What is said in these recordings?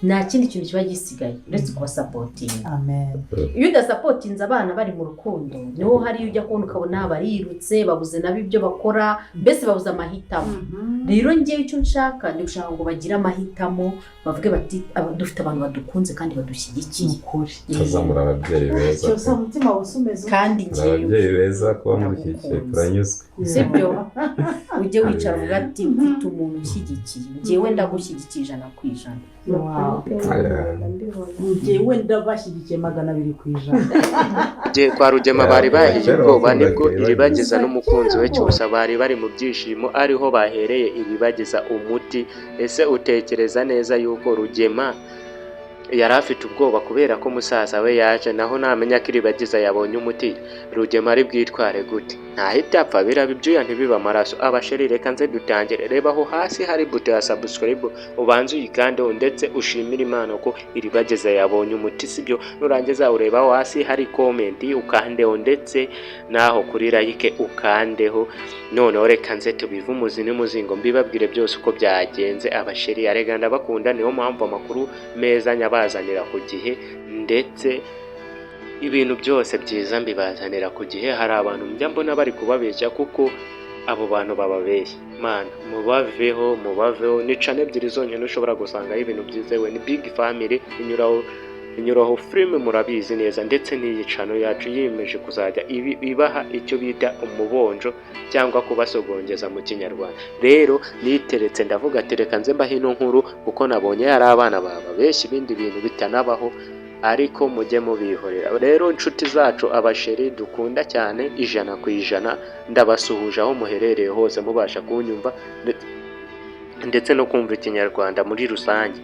nta kindi kintu kiba gisigaye uretse kubasapotinga. Amen. Iyo udasapotinze abana bari mu rukundo niho hari ujya kubona ukabona barirutse babuze nabo ibyo bakora, mbese babuze amahitamo. Rero ngewe icyo nshaka ni gushaka ngo bagire amahitamo, bavuge bati dufite abantu badukunze kandi badushyigikiye. Ukuri. Tuzamura ababyeyi beza. Cyose umutima wusumeze. Kandi ngewe ababyeyi beza kuba mushyigikiye turanyuzwe. sibyo ujye wicara uvuga ati mfite umuntu ushyigikiye, ngewe ndagushyigikiye 100%. Wow. Ngewe ndabashyigikiye 200%. Kwa Rugema bari bahiye ubwoba nibwo iribageza n'umukunzi we cyose bari bari mu byishimo ariho bahereye iribageza umuti. Ese utekereza neza yuko Rugema yari afite ubwoba kubera ko musaza we yaje, naho namenya ko iribageza yabonye umuti Rugema ari bwitware gute? Ntahita apfa biraba ibyuya ntibiba amaraso. Abasheri reka nze dutangire, reba aho hasi hari buto ya subscribe ubanze uyikandeho ndetse ushimira Imana ko iribageza yabonye umuti, sibyo? Nurangiza ureba aho hasi hari comment ukandeho ndetse naho kuri like ukandeho. Noneho reka nze tubive umuzi n'umuzingo mbibabwire byose uko byagenze. Abasheri arega ndabakunda, niyo mpamvu amakuru meza nyabazanira ku gihe ndetse ibintu byose byiza mbibazanira ku gihe. Hari abantu njya mbona bari kubabeshya kuko abo bantu bababeshya. Mana mubaveho ni channel ebyiri zonyine ushobora gusanga ibintu byizewe, ni Big Family inyuraho filime murabizi neza, ndetse n'iyi channel yacu yiyemeje kuzajya ibaha icyo bita umubonjo cyangwa kubasogongeza mu Kinyarwanda. Rero niteretse ndavuga ati reka nze mbahe ino nkuru kuko nabonye hari abana bababeshya ibindi bintu bitanabaho, ariko mujye mubihorera. Rero inshuti zacu abasheri dukunda cyane 100%, ndabasuhuje aho muherereye hose mubasha kunyumva ndetse no kumva Ikinyarwanda muri rusange.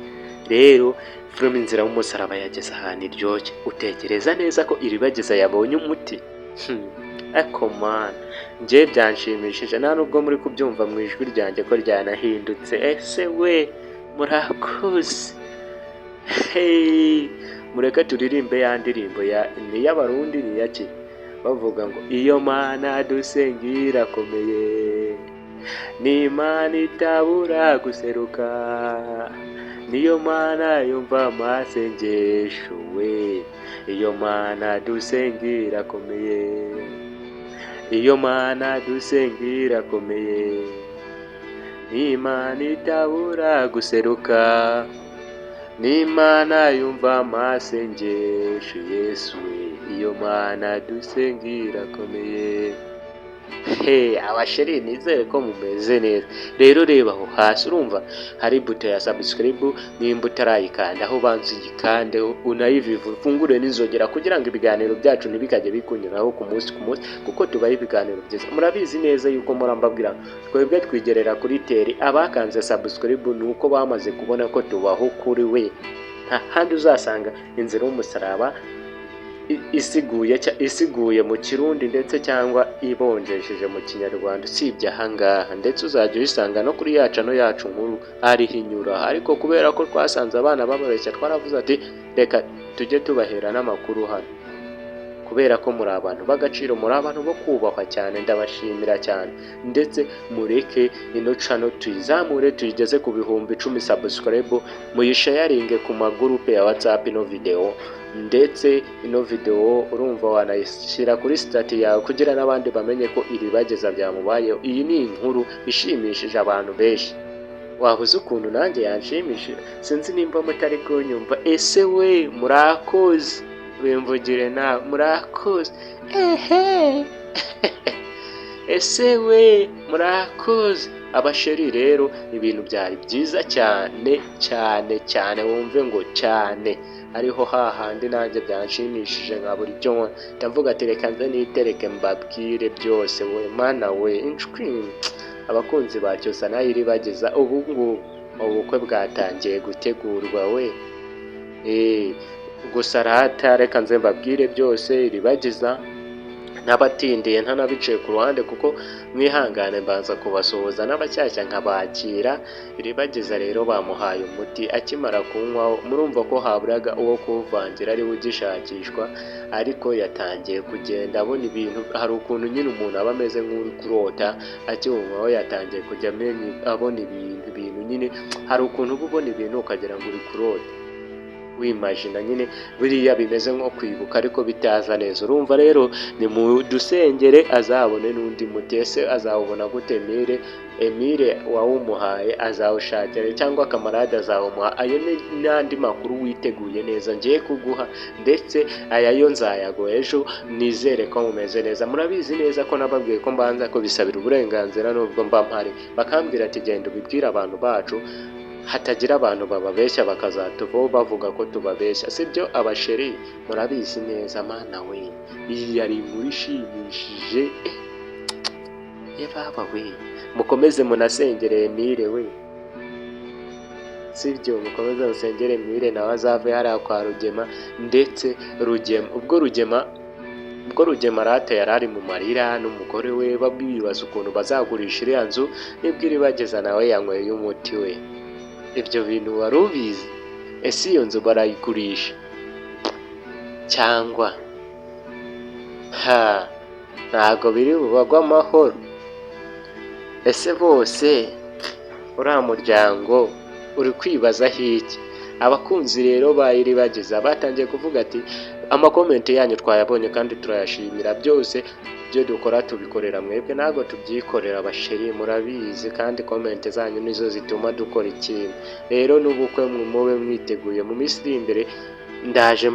Rero filime Inzira y'Umusaraba yageze ahantu iryoshye. Utekereza neza ko iribageza yabonye umuti? Eko man, nje byanshimishije, nta nubwo muri kubyumva mu ijwi ryanjye ko ryanahindutse. Ese we murakoze. Hey, mureka turirimbe ya ndirimbo ni y'abarundi ni yaki bavuga ngo iyo Mana dusengira akomeye, ni Imana itabura guseruka, niyo Mana yumva amasengesho we, iyo Mana dusengira akomeye, iyo Mana dusengira akomeye, ni Imana itabura guseruka, ni Imana yumva amasengesho Yesu we, iyo Mana dusengira akomeye. Abasheri nizere ko mumeze neza. Rero reba aho hasi urumva hari buto ya subscribe, nimba utarayikanda aho banze uyikandeho unayivivu ufungure n'inzogera kugira ngo ibiganiro byacu ntibikajye bikunyuraho ku munsi kuko tubaye ibiganiro byiza. Murabizi neza yuko murambabwira twebwe twigerera kuri teri, abakanze subscribe nuko bamaze kubona ko tubaho kuri we. Nta handi uzasanga Inzira y'Umusaraba isiguye mu Kirundi ndetse cyangwa ibonjesheje mu Kinyarwanda usibye ahangaha, ndetse uzajya uyisanga no kuri ya channel yacu nkuru ariho inyura. Ariko kubera ko twasanze abana bababeshya twaravuze ati reka tujye tubahera n'amakuru hano, kubera ko muri abantu b'agaciro, muri abantu bo kubahwa cyane, ndabashimira cyane. Ndetse mureke ino channel tuyizamure tuyigeze ku 10,000 subscribe, muyisharinge ku magurupe ya WhatsApp ino video, ndetse ino video urumva wanayishyira kuri stati yawe kugira n'abandi bamenye ko iribageza byamubayeho. Iyi ni inkuru ishimishije abantu benshi. Wabuze ukuntu nanjye yanshimishije, sinzi nimba mutari kunyumva. Ese we murakoze, bimvugire nawe murakoze. Ese we murakoze. Abasheri rero ibintu byari byiza cyane cyane cyane, wumve ngo cyane. Ariho hahandi nanjye byanshimishije nka buri cyo ndavuga ati reka nze nitereke mbabwire byose we Mana we. Inshwi abakunzi ba Cyose nayo iribageza ubu ngubu ubukwe bwatangiye gutegurwa we. Gusa rata reka nze mbabwire byose iribageza n'abatindiye ntanabicaye ku ruhande kuko mwihangane mbanza kubasuhuza n'abashyashya nkabakira. Iribageza rero bamuhaye umuti akimara kunywaho, murumva ko haburaga uwo kuvangira ari ugishakishwa, ariko yatangiye kugenda abona ibintu. Hari ukuntu nyine umuntu aba ameze nk'uri kurota, akiwunywaho yatangiye kujya abona ibintu nyine. Hari ukuntu uba ubona ibintu ukagira ngo uri kurota. wimajina nyine biriya bimeze nko kwibuka ariko bitaza neza. Urumva rero ni mu dusengere azabone n'undi muti. Ese azawubona gute? Emile wawumuhaye azawushakira cyangwa kamarade azawumuha? Ayo n'andi makuru witeguye neza ngiye kuguha, ndetse aya yo nzayago ejo. Nizere ko mumeze neza. Murabizi neza ko nababwiye ko mbanza ko bisabira uburenganzira nubwo mba mpari, bakambwira ati genda ubibwire abantu bacu hatagira abantu bababeshya bakazatuvaho bavuga ko tubabeshya, sibyo abasheri? Murabizi neza mana we, iyi yari inkuru ishimishije. Ye baba we, mukomeze munasengere Emile we, sibyo? Mukomeze musengere Emile nawe azave hariya kwa Rugema. Ndetse ubwo Rugema rata yari ari mu marira n'umugore we babibaza ukuntu bazagurisha iriya nzu nibwo iribageza nawe yanyweye umuti we. Ibyo bintu wari ubizi? Ese iyo nzu barayigurisha cyangwa ntago biri bubagwe amahoro? Ese bose uriya muryango uri kwibazaho iki? Abakunzi rero bayiribageza batangiye kuvuga ati amakomenti yanyu twayabonye kandi turayashimira, byose ibyo dukora tubikorera mwebwe, ntabwo tubyikorera abasheri, murabizi, kandi komenti zanyu nizo zituma dukora ikintu. Rero n'ubukwe mube mwiteguye mu minsi iri imbere, ndaje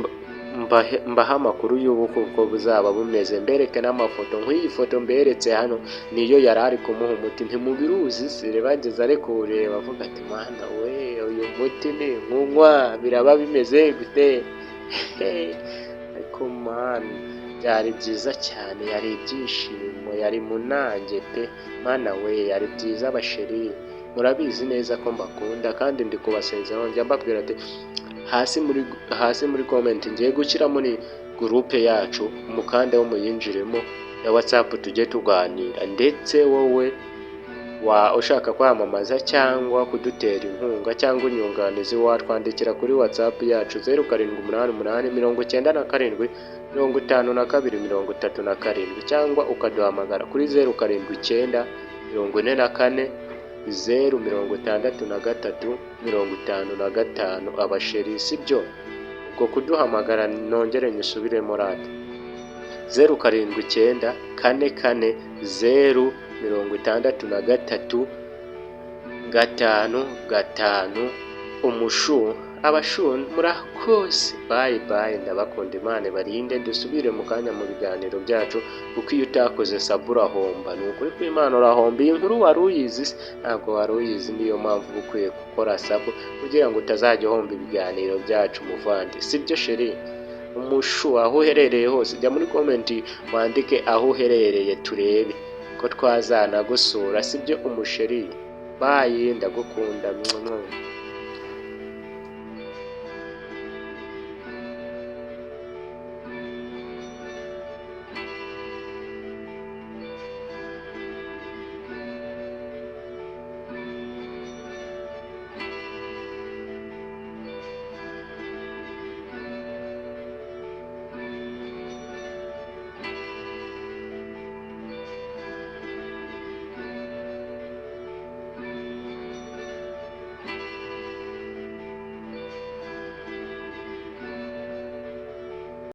mbaha amakuru y'ubukwe uko buzaba bumeze, mbereke n'amafoto. Nk'iyi foto mberetse hano niyo yari ari kumuha umuti. Ntimubiruzi se? Bageze ari kuwureba avuga ati mana we, uyu muti ni nkunywa biraba bimeze gute? Ariko mana byari byiza cyane, yari ibyishimo, yari munange pe. Mana we, yari byiza abasheri. Murabizi neza ko mbakunda kandi ndi kubasezeraho, njya mbabwira ati hasi muri comment ngiye gushyira muri groupe yacu umukanda wo muyinjiremo ya WhatsApp tujye tuganira. Ndetse wowe ushaka kwamamaza cyangwa kudutera inkunga cyangwa inyunganizi watwandikira kuri WhatsApp yacu 0788975237 cyangwa ukaduhamagara kuri 0744 063 55. Abasheri sibyo? Ubwo kuduhamagara nongere nyisubiremo rata 0744 063 Abashun murakoze. Bye ndabakunda. Imana barinde. Dusubire mu kanya mu biganiro byacu, kuko iyo utakoze sabura homba. Ni ukuri ko Imana urahomba. Iyi nkuru wari uyizi? Ntabwo wari uyizi. Niyo mpamvu ukwiye gukora sabu kugira ngo utazajya uhomba ibiganiro byacu muvandi, sibyo sheri? Umushu aho uherereye hose jya muri komenti wandike aho uherereye turebe ko twazana gusura, sibyo umusheri? Bye ndagukunda.